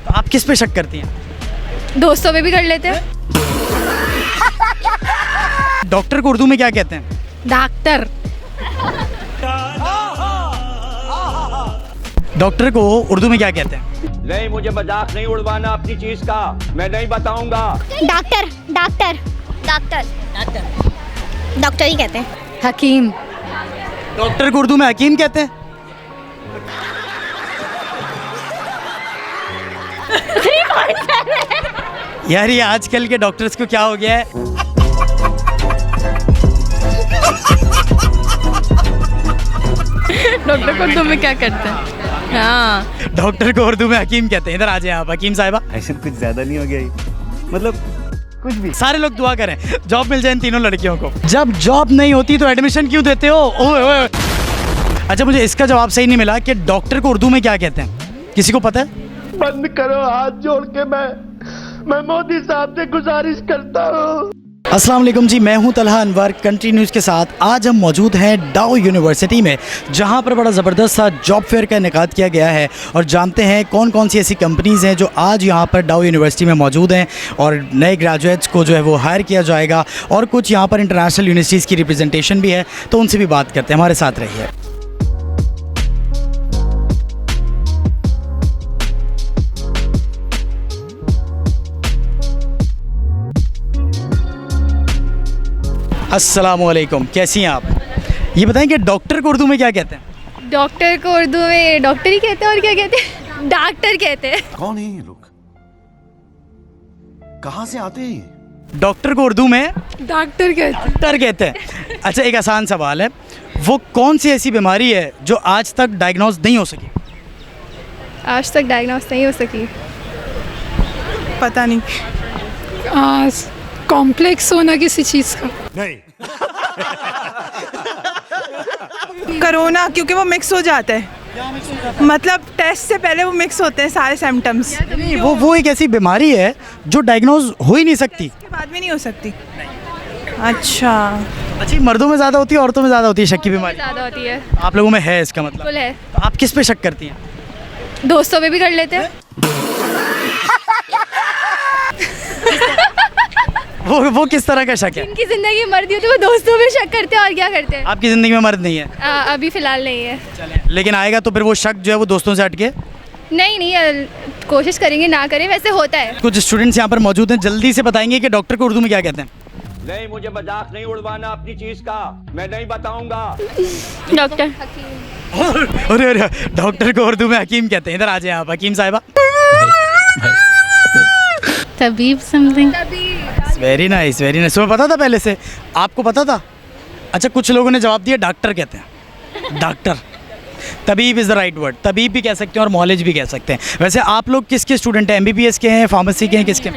तो आप किस पे शक करती हैं? दोस्तों पे भी कर लेते हैं। डॉक्टर को उर्दू में क्या कहते हैं? डॉक्टर। डॉक्टर को उर्दू में क्या कहते हैं? नहीं, मुझे मजाक नहीं उड़वाना अपनी चीज का, मैं नहीं बताऊंगा। Doctor doctor doctor doctor doctor ही कहते हैं। हकीम। डॉक्टर को उर्दू में हकीम कहते हैं। यार ये आजकल के डॉक्टर्स को क्या हो गया है? डॉक्टर को उर्दू में क्या करते हैं? हाँ, डॉक्टर को उर्दू में हकीम कहते हैं। इधर आ जाए आप हकीम साहिबा। ऐसे कुछ ज्यादा नहीं हो गया ये? मतलब कुछ भी। सारे लोग दुआ करें जॉब मिल जाए इन तीनों लड़कियों को। जब जॉब नहीं होती तो एडमिशन क्यों देते हो? ओए ओए। अच्छा मुझे इसका जवाब सही नहीं मिला कि डॉक्टर को उर्दू में क्या कहते हैं, किसी को पता है? बंद करो, हाथ जोड़ के मैं मोदी साहब से गुजारिश करता हूँ। अस्सलाम वालेकुम जी, मैं हूं तलहा अनवर कंट्री न्यूज़ के साथ। आज हम मौजूद हैं डाउ यूनिवर्सिटी में, जहां पर बड़ा ज़बरदस्त सा जॉब फेयर का इनेकाद किया गया है और जानते हैं कौन कौन सी ऐसी कंपनीज़ हैं जो आज यहां पर डाउ यूनिवर्सिटी में मौजूद हैं और नए ग्रेजुएट्स को जो है वो हायर किया जाएगा। और कुछ यहां पर इंटरनेशनल यूनिवर्सिटीज़ की रिप्रेजेंटेशन भी है, तो उनसे भी बात करते हैं। हमारे साथ रहिए। अस्सलामुअलैकुम, कैसी हैं आप? ये बताएं कि डॉक्टर को उर्दू में क्या कहते हैं? डॉक्टर को उर्दू में डॉक्टर ही कहते हैं। और क्या कहते हैं? डॉक्टर कहते हैं। कौन है ये लोग? कहाँ से आते हैं? डॉक्टर को उर्दू में डॉक्टर कहते हैं। डॉक्टर कहते हैं। अच्छा एक आसान सवाल है, वो कौन सी ऐसी बीमारी है जो आज तक डायग्नोज नहीं हो सकी? आज तक डायग्नोस नहीं हो सकी। पता नहीं। कॉम्प्लेक्स होना किसी चीज़ का। नहीं। कोरोना, क्योंकि वो मिक्स हो जाता है। मतलब टेस्ट से पहले वो मिक्स होते हैं सारे सिम्टम्स। नहीं, वो एक ऐसी बीमारी है जो डायग्नोज हो ही नहीं सकती। के बाद में नहीं हो सकती। अच्छा, अच्छा मर्दों में ज़्यादा होती है औरतों में ज़्यादा होती है शक की बीमारी? ज़्यादा होती है। आप लोगों में है इसका मतलब? बिल्कुल है। तो आप किस पे शक करती हैं? दोस्तों पे भी कर लेते हैं। वो किस तरह का शक है? इनकी जिंदगी मर्दी होती है, वो दोस्तों पे शक करते हैं। और क्या करते हैं? आपकी ज़िंदगी में मर्द नहीं है? अभी फिलहाल नहीं है। लेकिन आएगा तो फिर वो शक जो है वो दोस्तों से हटके? नहीं, कोशिश करेंगे ना करें, वैसे होता है। कुछ स्टूडेंट्स यहाँ पर मौजूद हैं, जल्दी से बताएंगे कि डॉक्टर को उर्दू में क्या कहते हैं? नहीं, मुझे मजाक नहीं उड़वाना अपनी चीज का, मैं नहीं बताऊंगा। डॉक्टर। अरे अरे, डॉक्टर को उर्दू में हकीम कहते हैं। इधर आ जाए आप हकीम साहिबा। तबीब something. Very nice very nice. तुम्हें पता था पहले से? आपको पता था? अच्छा कुछ लोगों ने जवाब दिया डॉक्टर कहते हैं। डॉक्टर, तबीब इज़ द राइट वर्ड। तबीब भी कह सकते हैं और मौलिज भी कह सकते हैं। वैसे आप लोग किसके स्टूडेंट हैं? MBBS के हैं, फार्मेसी के हैं, किसके?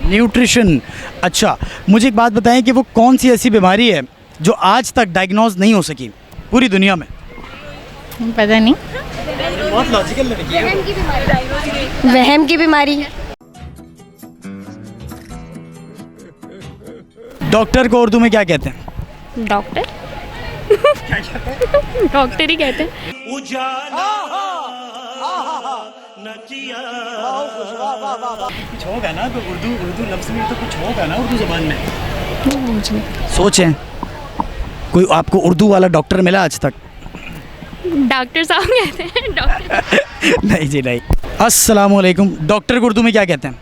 न्यूट्रिशन। अच्छा मुझे एक बात बताएं कि वो कौन सी ऐसी बीमारी है जो आज तक डायग्नोज नहीं हो सकी पूरी दुनिया में? पता नहीं। बहुत लॉजिकल लड़की है। वहम की बीमारी। डॉक्टर को उर्दू में क्या कहते हैं? डॉक्टर। डॉक्टर ही कहते हैं। कुछ होगा ना, तो उर्दू लफ्ज़ में तो कुछ होगा ना उर्दू ज़बान में। सोचें कोई आपको उर्दू वाला डॉक्टर मिला आज तक? डॉक्टर साहब कहते हैं। डॉक्टर। नहीं जी नहीं। अस्सलामुअलैकुम, डॉक्टर को उर्दू में क्या कहते हैं?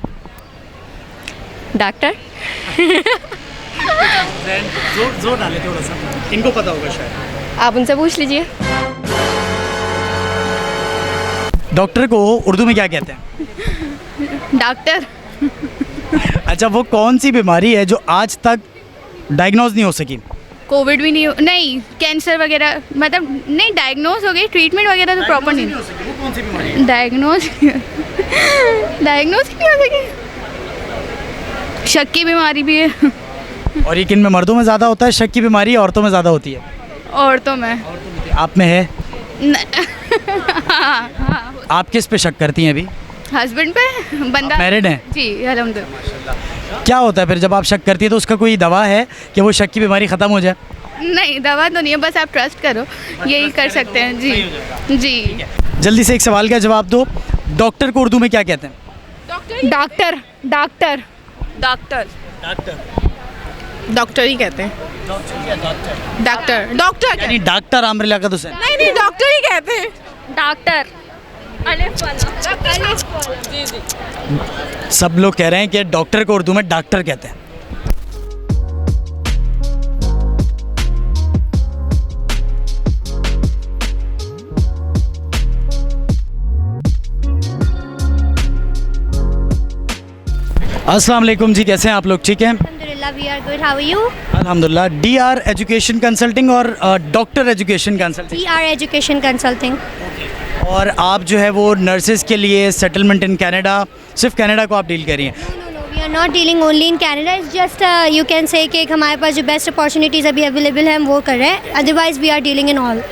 डॉक्टर। जोर डाले थोड़ा सा, इनको पता होगा शायद। आप उनसे पूछ लीजिए। डॉक्टर को उर्दू में क्या कहते हैं? डॉक्टर। अच्छा वो कौन सी बीमारी है जो आज तक डायग्नोज नहीं हो सकी? कोविड भी नहीं, कैंसर वगैरह, मतलब नहीं डायग्नोज हो गई, ट्रीटमेंट वगैरह तो प्रॉपर नहीं। वो कौन सी बीमारी है? डायग्नोज नहीं हो सकी। शक की बीमारी भी है। और ये किन में? मर्दों में ज़्यादा होता है शक की बीमारी, औरतों में ज़्यादा होती है? औरतों में। आप में है? आप किस पे शक करती हैं अभी? हस्बैंड पे। बंदा मैरिड हैं? जी अल्हम्दुलिल्लाह। क्या होता है फिर जब आप शक करती है तो उसका कोई दवा है कि वो शक की बीमारी ख़त्म हो जाए? नहीं, दवा तो नहीं है, बस आप ट्रस्ट करो, यही कर सकते हैं। जी जी। जल्दी से एक सवाल का जवाब दो। डॉक्टर को उर्दू में क्या कहते हैं? Doctor doctor doctor doctor doctor ही कहते हैं डॉक्टर डॉक्टर यानी डॉक्टर आमर लियाकत हुसैन। नहीं डॉक्टर ही कहते हैं डॉक्टर सब लोग कह रहे हैं कि डॉक्टर को उर्दू में डॉक्टर कहते हैं। अस्सलाम वालेकुम जी, कैसे हैं आप लोग? ठीक हैं अल्हम्दुलिल्लाह, we are good, how are you? अल्हम्दुलिल्लाह। DR एजुकेशन कंसल्टिंग और doctor education consulting. We are education consulting. और आप जो है वो नर्सेज के लिए सेटलमेंट इन कनाडा, सिर्फ कनाडा को आप डील कर रही हैं? No, we are not dealing only in Canada. It's just you can say कि हमारे पास जो बेस्ट अपॉर्चुनिटीज़ अभी अवेलेबल हैं हम वो कर रहे हैं. Otherwise we are dealing in all.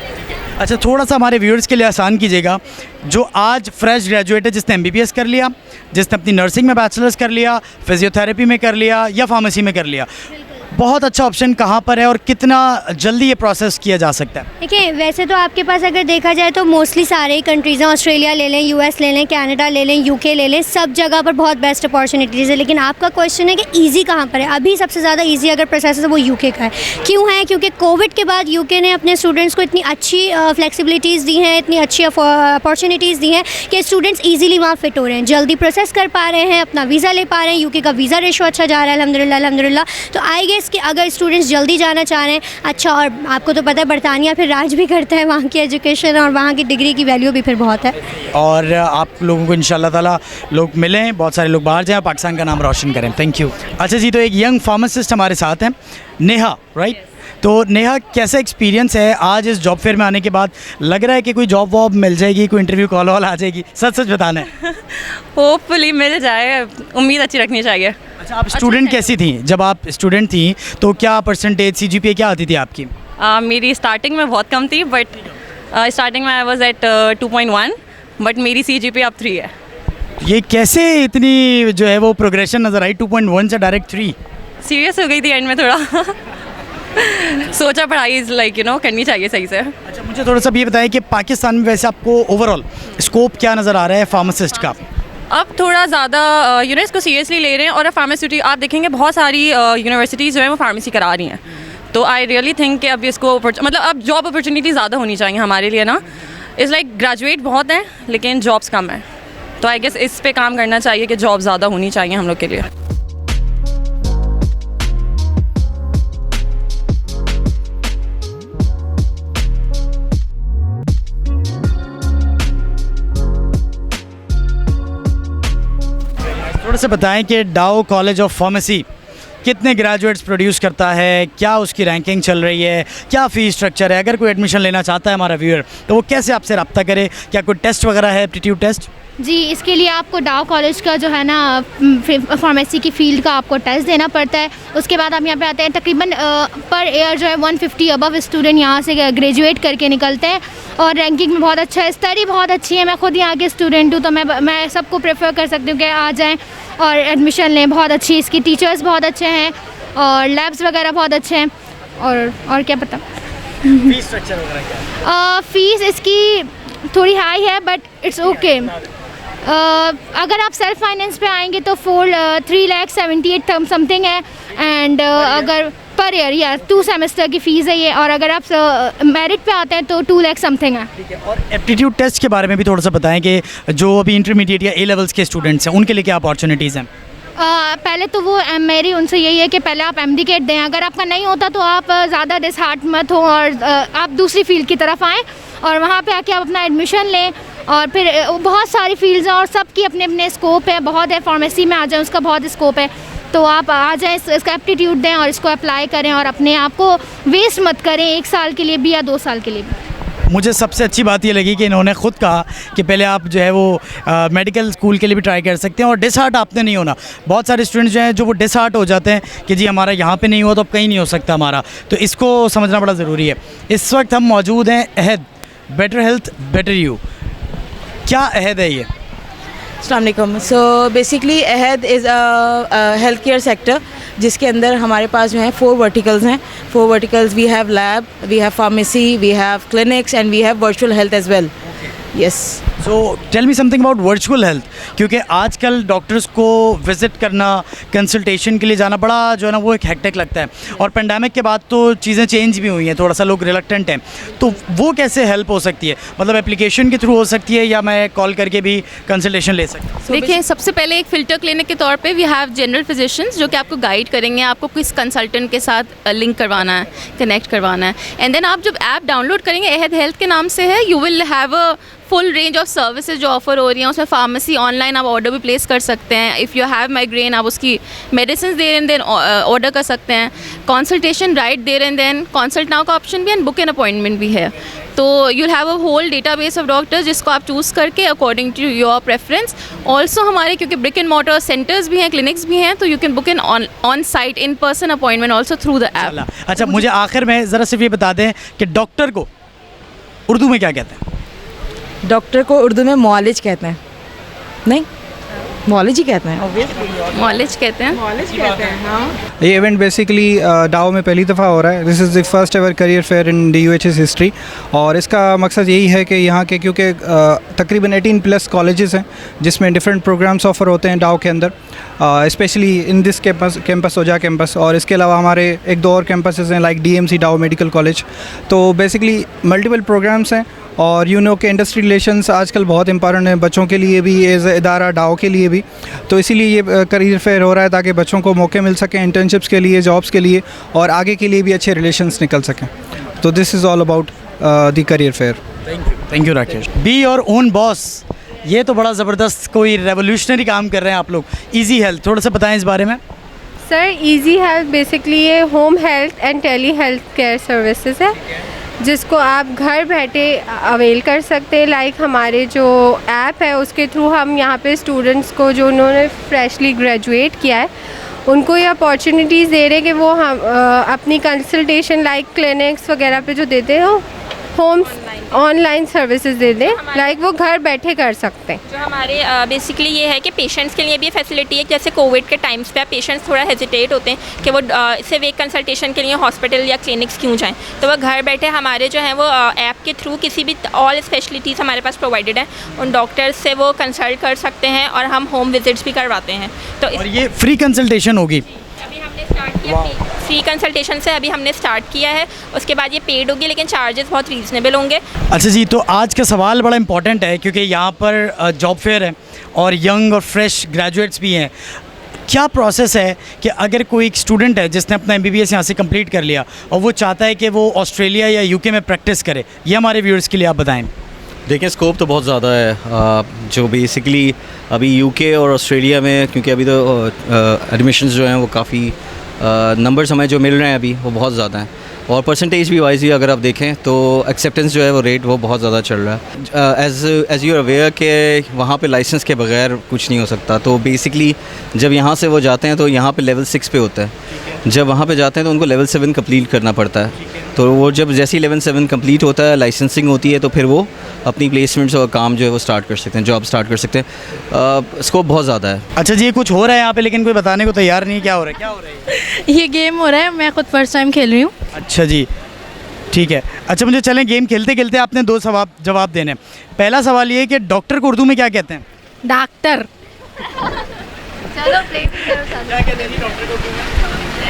अच्छा, थोड़ा सा हमारे व्यूअर्स के लिए आसान कीजिएगा, जो आज फ्रेश ग्रेजुएट है, जिसने MBBS कर लिया, जिसने अपनी नर्सिंग में बैचलर्स कर लिया, फिजियोथेरेपी में कर लिया या फार्मेसी में कर लिया, बहुत अच्छा ऑप्शन कहाँ पर है और कितना जल्दी ये प्रोसेस किया जा सकता है? देखिए, वैसे तो आपके पास अगर देखा जाए तो मोस्टली सारे ही कंट्रीज़ हैं. ऑस्ट्रेलिया ले लें, US ले लें, कनाडा ले लें, UK ले लें, सब जगह पर बहुत बेस्ट अपॉर्चुनिटीज़ है. लेकिन आपका क्वेश्चन है कि ईजी कहाँ पर है. अभी सबसे ज़्यादा ईजी अगर प्रोसेस है वो UK का है. क्यों है? क्योंकि कोविड के बाद UK ने अपने स्टूडेंट्स को इतनी अच्छी फ्लेक्सिबिलिटीज़ दी हैं, इतनी अच्छी अपॉर्चुनिटीज़ दी हैं कि स्टूडेंट्स ईजिली वहाँ फिट हो रहे हैं, जल्दी प्रोसेस कर पा रहे हैं, अपना वीज़ा ले पा रहे हैं. UK का वीज़ा रेशो अच्छा जा रहा है अल्हम्दुलिल्लाह. तो आई गेस कि अगर स्टूडेंट्स जल्दी जाना चाह रहे हैं, अच्छा, और आपको तो पता है बरतानिया फिर राज भी करता है, वहाँ की एजुकेशन और वहाँ की डिग्री की वैल्यू भी फिर बहुत है. और आप लोगों को इंशाल्लाह ताला लोग मिलें, बहुत सारे लोग बाहर जाएं, पाकिस्तान का नाम रोशन करें. Thank you. अच्छा जी, तो एक यंग फार्मासिस्ट हमारे साथ हैं, नेहा, राइट? तो नेहा, कैसा एक्सपीरियंस है आज इस जॉब फेयर में आने के बाद? लग रहा है कि कोई जॉब वॉब मिल जाएगी, कोई इंटरव्यू कॉल वॉल आ जाएगी? सच सच बताना है. होपफुली मिल जाए, उम्मीद अच्छी रखनी चाहिए. अच्छा, आप स्टूडेंट कैसी थी? जब आप स्टूडेंट थी तो क्या परसेंटेज, CGPA क्या आती थी आपकी? मेरी स्टार्टिंग में बहुत कम थी, बट स्टार्टिंग में आई वाज एट 2.1, बट मेरी CGPA अब 3 है. ये कैसे इतनी जो है वो प्रोग्रेशन नज़र आई 2.1 से डायरेक्ट 3? सीरियस हो गई थी एंड में थोड़ा. सोचा पढ़ाई लाइक करनी चाहिए सही से. अच्छा, मुझे थोड़ा सा ये बताएं कि पाकिस्तान में वैसे आपको ओवरऑल स्कोप क्या नज़र आ रहा है फार्मासिस्ट का? अब थोड़ा ज़्यादा इसको सीरियसली ले रहे हैं, और फार्मास्यूटी आप देखेंगे बहुत सारी यूनिवर्सिटीज़ जो है वो फार्मेसी करा रही हैं. तो आई रियली थिंक कि अब इसको मतलब अब जॉब अपॉर्चुनिटी ज़्यादा होनी चाहिए हमारे लिए ना. इज़ लाइक ग्रेजुएट बहुत हैं लेकिन जॉब्स कम हैं, तो आई गेस इस पे काम करना चाहिए कि जॉब ज़्यादा होनी चाहिए हम लोग के लिए. थोड़ा सा बताएं कि डाउ कॉलेज ऑफ फार्मेसी कितने ग्रेजुएट्स प्रोड्यूस करता है, क्या उसकी रैंकिंग चल रही है, क्या फ़ीस स्ट्रक्चर है? अगर कोई एडमिशन लेना चाहता है हमारा व्यूअर, तो वो कैसे आपसे रब्ता करे? क्या कोई टेस्ट वगैरह है, एप्टीट्यूड टेस्ट? जी, इसके लिए आपको डाउ कॉलेज का जो है ना फार्मेसी की फ़ील्ड का आपको टेस्ट देना पड़ता है. उसके बाद आप यहाँ पे आते हैं. तकरीबन पर ईयर जो है 150 अबव स्टूडेंट यहाँ से ग्रेजुएट करके निकलते हैं, और रैंकिंग में बहुत अच्छा है, स्टडी बहुत अच्छी है. मैं खुद यहाँ के स्टूडेंट हूँ, तो मैं सबको प्रेफर कर सकती हूँ कि आ जाएँ और एडमिशन लें. बहुत अच्छी इसकी टीचर्स बहुत अच्छे हैं और लैब्स वगैरह बहुत अच्छे हैं. और क्या पता फीस स्ट्रक्चर वगैरह क्या? फ़ीस इसकी थोड़ी हाई है, बट इट्स ओके. अगर आप सेल्फ फाइनेंस पे आएंगे तो 3,78,000 समथिंग है. एंड अगर पर ईयर या 2 सेमेस्टर की फ़ीस है ये. और अगर आप मेरिट पे आते हैं तो 2 लाख समथिंग है. ठीक है. और एप्टीट्यूड टेस्ट के बारे में भी थोड़ा सा बताएं कि जो अभी इंटरमीडिएट या A लेवल्स के स्टूडेंट्स हैं उनके लिए क्या अपॉर्चुनिटीज़ हैं? पहले तो वो मेरी उनसे यही है कि पहले आप MD दें. अगर आपका नहीं होता तो आप ज़्यादा डिसहार्ट मत हो और आप दूसरी फील्ड की तरफ आएँ और वहाँ पे आके आप अपना एडमिशन लें. और फिर बहुत सारी फील्ड्स हैं और सबकी अपने अपने स्कोप है, बहुत है. फार्मेसी में आ जाए, उसका बहुत स्कोप है. तो आप आ जाएँ, इसका एप्टीट्यूड दें और इसको अप्लाई करें और अपने आप को वेस्ट मत करें 1 साल के लिए भी या 2 साल के लिए भी. मुझे सबसे अच्छी बात ये लगी कि इन्होंने खुद कहा कि पहले आप जो है वो मेडिकल स्कूल के लिए भी ट्राई कर सकते हैं और डिसहार्ट आपने नहीं होना. बहुत सारे स्टूडेंट्स जो हैं जो वो डिसहार्ट हो जाते हैं कि जी हमारा यहाँ पे नहीं हुआ तो अब कहीं नहीं हो सकता हमारा. तो इसको समझना बड़ा ज़रूरी है. इस वक्त हम मौजूद हैं अहद, बेटर हेल्थ बेटर यू. क्या अहद है ये? अस्सलाम वालेकुम. So basically Ahad is health care sector जिसके अंदर हमारे पास जो है 4 वर्टिकल्स हैं. 4 verticals, we have lab, we have pharmacy, we have clinics and we have virtual health as well. Yes. So tell me something about virtual health, क्योंकि आजकल doctors को visit करना, कंसल्टेशन के लिए जाना बड़ा जो है ना वो एक हेक्टिक लगता है, और पेंडेमिक के बाद तो चीज़ें चेंज भी हुई हैं, थोड़ा सा लोग रिलक्टेंट हैं, तो वो कैसे हेल्प हो सकती है? मतलब एप्लीकेशन के थ्रू हो सकती है या मैं कॉल करके भी कंसल्टेशन ले सकता हूँ? देखिए, सबसे पहले एक फ़िल्टर क्लिनिक के तौर पे वी हैव जनरल फिजिशियंस जो कि आपको गाइड करेंगे, आपको किस कंसल्टेंट के साथ लिंक करवाना है, कनेक्ट करवाना है। एंड देन आप जब ऐप डाउनलोड करेंगे, अहद हेल्थ के नाम से है, you will have a full range of services जो ऑफर हो रही हैं। उसमें फार्मेसी ऑनलाइन आप ऑर्डर भी प्लेस कर सकते हैं। इफ़ यू हैव माइग्रेन, आप उसकी मेडिसिन दे रहे हैं, देन ऑर्डर कर सकते हैं। कंसल्टेशन राइट दे रहे हैं, देन कंसल्ट नाउ का ऑप्शन भी है, एंड बुक एन अपॉइंटमेंट भी है। तो you'll have a whole database of doctors जिसको आप चूज़ करके according to your preference. Also हमारे क्योंकि ब्रिक एंड मॉर्टर सेंटर्स भी हैं, क्लिनिक्स भी हैं, तो you can book an on site in person appointment also through the app. अच्छा, मुझे आखिर में ज़रा सिर्फ ये बता दें कि डॉक्टर को उर्दू में क्या कहते हैं? डॉक्टर को उर्दू में मुआलिज कहते हैं। नहीं, मुआलिज ही कहते हैं। मॉलेज कहते हैं। हाँ। ये इवेंट बेसिकली डाओ में पहली दफ़ा हो रहा है। This is the first ever career fair in DUH's history, और इसका मकसद यही है कि यहाँ के क्योंकि तकरीबन 18+ कॉलेजेस हैं जिसमें डिफरेंट प्रोग्राम्स ऑफ़र होते हैं डाओ के अंदर, specially in this campus Ojha campus, और इसके अलावा हमारे 1-2 और कैंपसेस हैं like DMC Dow medical college. तो बेसिकली मल्टीपल प्रोग्राम्स हैं, और के इंडस्ट्री रिलेशंस आजकल बहुत इंपॉर्टेंट है बच्चों के लिए भी, एज इदारा डाओ के लिए भी। तो इसीलिए ये करियर फेयर हो रहा है ताकि बच्चों को मौके मिल सकें इंटर्नशिप्स के लिए, जॉब्स के लिए, और आगे के लिए भी अच्छे रिलेशंस निकल सकें। तो this is all about the career fair. Thank you Rakesh. Be your own boss, ये तो बड़ा ज़बरदस्त कोई रेवोल्यूशनरी काम कर रहे हैं आप लोग। इजी हेल्थ, थोड़ा सा बताएं इस बारे में। सर, इजी हेल्थ बेसिकली ये home health and tele health care services है जिसको आप घर बैठे अवेल कर सकते हैं। लाइक हमारे जो ऐप है उसके थ्रू हम यहाँ पे स्टूडेंट्स को जो उन्होंने फ्रेशली ग्रेजुएट किया है उनको ये अपॉर्चुनिटीज़ दे रहे हैं कि वो हम अपनी कंसल्टेशन लाइक क्लिनिक्स वगैरह पे जो देते हैं होम ऑनलाइन सर्विसेज दे दें, लाइक वो घर बैठे कर सकते हैं। जो हमारे बेसिकली ये है कि पेशेंट्स के लिए भी फैसिलिटी है। जैसे कोविड के टाइम्स पे पेशेंट्स थोड़ा हेजिटेट होते हैं कि वो सिर्फ एक कंसल्टेशन के लिए हॉस्पिटल या क्लिनिक्स क्यों जाएं, तो वो घर बैठे हमारे जो है वो ऐप के थ्रू किसी भी ऑल स्पेशलिटीज़ हमारे पास प्रोवाइडेड हैं, उन डॉक्टर्स से वो कंसल्ट कर सकते हैं, और हम होम विजिट्स भी करवाते हैं। तो और ये फ्री कंसल्टेशन होगी? अभी हमने स्टार्ट किया फ्री कंसल्टेशन से, अभी हमने स्टार्ट किया है, उसके बाद ये पेड होगी, लेकिन चार्जेस बहुत रीज़नेबल होंगे। अच्छा जी, तो आज का सवाल बड़ा इंपॉर्टेंट है क्योंकि यहाँ पर जॉब फेयर है और यंग और फ्रेश ग्रेजुएट्स भी हैं। क्या प्रोसेस है कि अगर कोई एक स्टूडेंट है जिसने अपना MBBS यहाँ से कंप्लीट कर लिया और वो चाहता है कि वो ऑस्ट्रेलिया या UK में प्रैक्टिस करे, ये हमारे व्यूअर्स के लिए आप बताएं। देखें, स्कोप तो बहुत ज़्यादा है। जो बेसिकली अभी UK और ऑस्ट्रेलिया में, क्योंकि अभी तो एडमिशन्स जो हैं वो काफ़ी नंबर्स हमें जो मिल रहे हैं अभी वो बहुत ज़्यादा हैं, और परसेंटेज भी वाइज भी अगर आप देखें तो एक्सेप्टेंस जो है वो रेट वो बहुत ज़्यादा चल रहा है। एज़ यू आर अवेयर कि वहाँ पे लाइसेंस के बगैर कुछ नहीं हो सकता। तो बेसिकली जब यहाँ से वो जाते हैं तो यहाँ पे लेवल 6 पे होता है, जब वहाँ पे जाते हैं तो उनको लेवल 7 कंप्लीट करना पड़ता है। तो वो जब जैसे ही लेवल 7 कंप्लीट होता है, लाइसेंसिंग होती है, तो फिर वो अपनी प्लेसमेंट्स और काम जो है वो स्टार्ट कर सकते हैं, जॉब स्टार्ट कर सकते हैं। स्कोप बहुत ज़्यादा है। अच्छा जी, ये कुछ हो रहा है यहाँ पे लेकिन कोई बताने को तैयार नहीं है। क्या हो रहा है? क्या हो रहा है? ये गेम हो रहा है, मैं खुद फर्स्ट टाइम खेल रही हूँ। अच्छा जी, ठीक है। अच्छा, मुझे चलें, गेम खेलते खेलते आपने 2 जवाब देने। पहला सवाल ये है कि डॉक्टर को उर्दू में क्या कहते हैं? डॉक्टर। चलो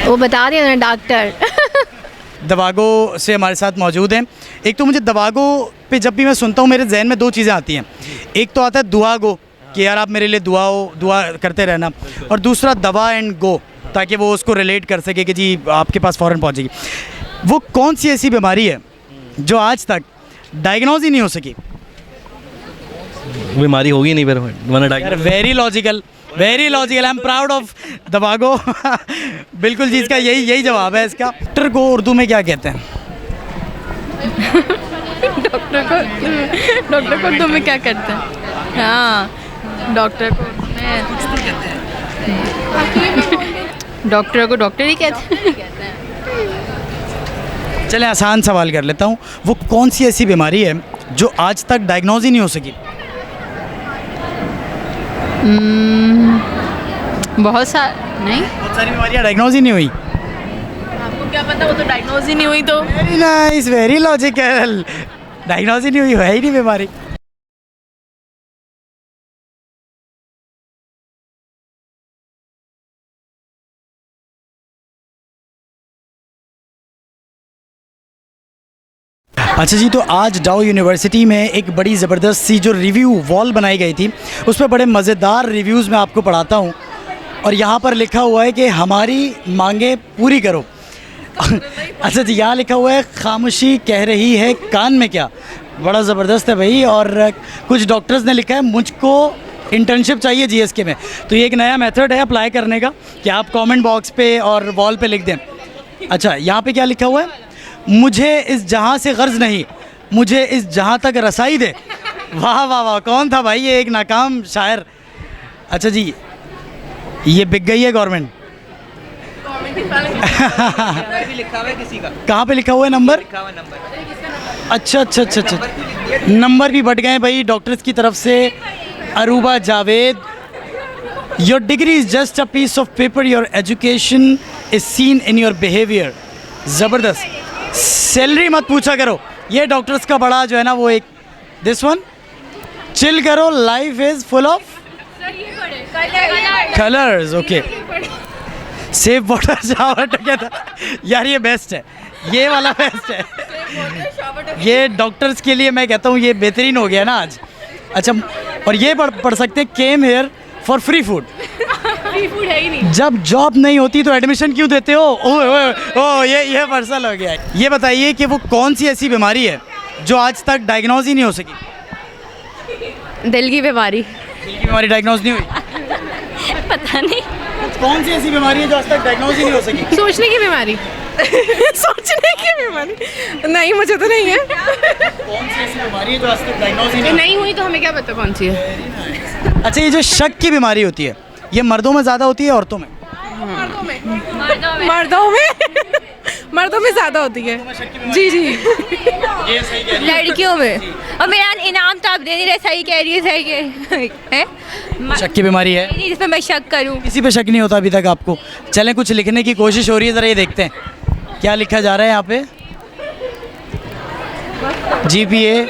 वो बता दिया डॉक्टर। दवागो से हमारे साथ मौजूद हैं। एक तो मुझे दवागो पे जब भी मैं सुनता हूँ मेरे जहन में 2 चीज़ें आती हैं। एक तो आता है दुआगो कि यार आप मेरे लिए दुआ करते रहना, और दूसरा दवा एंड गो, ताकि वो उसको रिलेट कर सके कि जी आपके पास फ़ौरन पहुँचेगी। वो कौन सी ऐसी बीमारी है जो आज तक डायग्नोज ही नहीं हो सकी? बीमारी होगी नहीं, फिर very logical, I am proud of दवागो। बिल्कुल जी, इसका यही जवाब है इसका। डॉक्टर को उर्दू में क्या कहते हैं? डॉक्टर को उर्दू में क्या करते हैं? हाँ, डॉक्टर को डॉक्टर ही कहते हैं। चलें, आसान सवाल कर लेता हूँ। वो कौन सी ऐसी बीमारी है जो आज तक डायग्नोज ही नहीं हो सकी? बहुत सारी बीमारियाँ डायग्नोज ही नहीं हुई। आपको क्या पता, वो तो डायग्नोज ही नहीं हुई। तो very nice, very logical. Diagnose ही नहीं हुई, है ही नहीं बीमारी। अच्छा जी, तो आज डाउ यूनिवर्सिटी में एक बड़ी ज़बरदस्त सी जो रिव्यू वॉल बनाई गई थी, उस पर बड़े मज़ेदार रिव्यूज़ मैं आपको पढ़ाता हूँ। और यहाँ पर लिखा हुआ है कि हमारी मांगे पूरी करो। अच्छा जी, यहाँ लिखा हुआ है खामोशी कह रही है कान में क्या। बड़ा ज़बरदस्त है भाई। और कुछ डॉक्टर्स ने लिखा है मुझको इंटर्नशिप चाहिए जीएसके में। तो ये एक नया मेथड है अप्लाई करने का कि आप कमेंट बॉक्स पे और वॉल पे लिख दें। अच्छा, यहाँ पे क्या लिखा हुआ है, मुझे इस जहाँ से गर्ज नहीं, मुझे इस जहाँ तक रसाई दे। वाह वाह वाह, कौन था भाई ये, एक नाकाम शायर। अच्छा जी, ये बिक गई है गवर्नमेंट। कहाँ पे लिखा हुआ है नंबर? अच्छा अच्छा अच्छा अच्छा, नंबर भी बढ़ गए भाई डॉक्टर्स की तरफ से। Aruba Javed, your degree is just a piece of paper, your education is seen in your behaviour. ज़बरदस्त। सैलरी मत पूछा करो, ये डॉक्टर्स का बड़ा जो है ना वो एक दिस वन, चिल करो, life is full of colours. Okay, save water shower together, यार ये बेस्ट है, ये वाला बेस्ट है। ये डॉक्टर्स के लिए मैं कहता हूँ ये बेहतरीन हो गया ना आज। अच्छा, और ये पढ़ सकते हैं came here for free food. Free food है ही नहीं। जब जॉब नहीं होती तो एडमिशन क्यों देते हो? ओ ये पर्सनल हो गया। ये बताइए कि वो कौन सी ऐसी बीमारी है जो आज तक डायग्नोज ही नहीं हो सकी? दिल की बीमारी। दिल की बीमारी डायग्नोज नहीं हुई? पता नहीं कौन सी ऐसी बीमारी है जो आज तक डायग्नोज ही नहीं हो सकी? सोचने की बीमारी। सोचने की बीमारी नहीं, मुझे तो नहीं है। कौन सी ऐसी बीमारी है जो आज तक डायग्नोज ही नहीं हुई तो हमें क्या पता कौन सी है। अच्छा, ये जो शक की बीमारी होती है, ये मर्दों में ज़्यादा होती है औरतों में? मर्दों में ज़्यादा होती है। जी जी, ये सही कह रही है। लड़कियों में। और मेरा इनाम तो आप दे नहीं रहे, सही कह रही है, सही है। शक की बीमारी है नहीं, जिस पर मैं शक करूं। किसी पे शक नहीं होता अभी तक आपको? चलें, कुछ लिखने की कोशिश हो रही है, ज़रा ये देखते हैं क्या लिखा जा रहा है यहाँ पे। जीपीए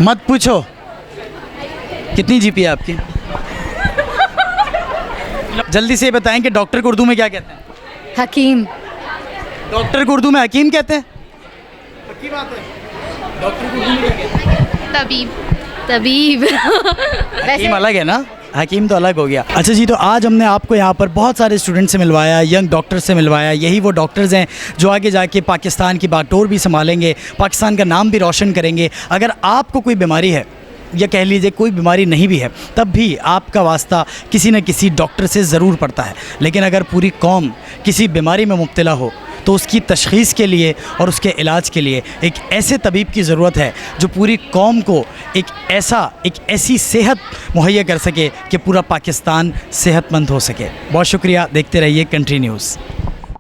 मत पूछो, कितनी जीपीए आपकी? जल्दी से बताएं कि डॉक्टर को उर्दू में क्या कहते हैं? हकीम। डॉक्टर को उर्दू में हकीम कहते हैं? पक्की बात है। डॉक्टर को उर्दू में क्या कहते हैं? तबीब। तबीब। हकीम अलग है ना, हकीम तो अलग हो गया। अच्छा जी, तो आज हमने आपको यहाँ पर बहुत सारे स्टूडेंट से मिलवाया, यंग डॉक्टर से मिलवाया। यही वो डॉक्टर्स हैं जो आगे जाके पाकिस्तान की बागडोर भी संभालेंगे, पाकिस्तान का नाम भी रोशन करेंगे। अगर आपको कोई बीमारी है या कह लीजिए कोई बीमारी नहीं भी है, तब भी आपका वास्ता किसी न किसी डॉक्टर से ज़रूर पड़ता है। लेकिन अगर पूरी कौम किसी बीमारी में मुब्तला हो तो उसकी तशख़ीस के लिए और उसके इलाज के लिए एक ऐसे तबीब की ज़रूरत है जो पूरी कौम को एक ऐसी सेहत मुहैया कर सके कि पूरा पाकिस्तान सेहतमंद हो सके। बहुत शुक्रिया, देखते रहिए कंट्री न्यूज़।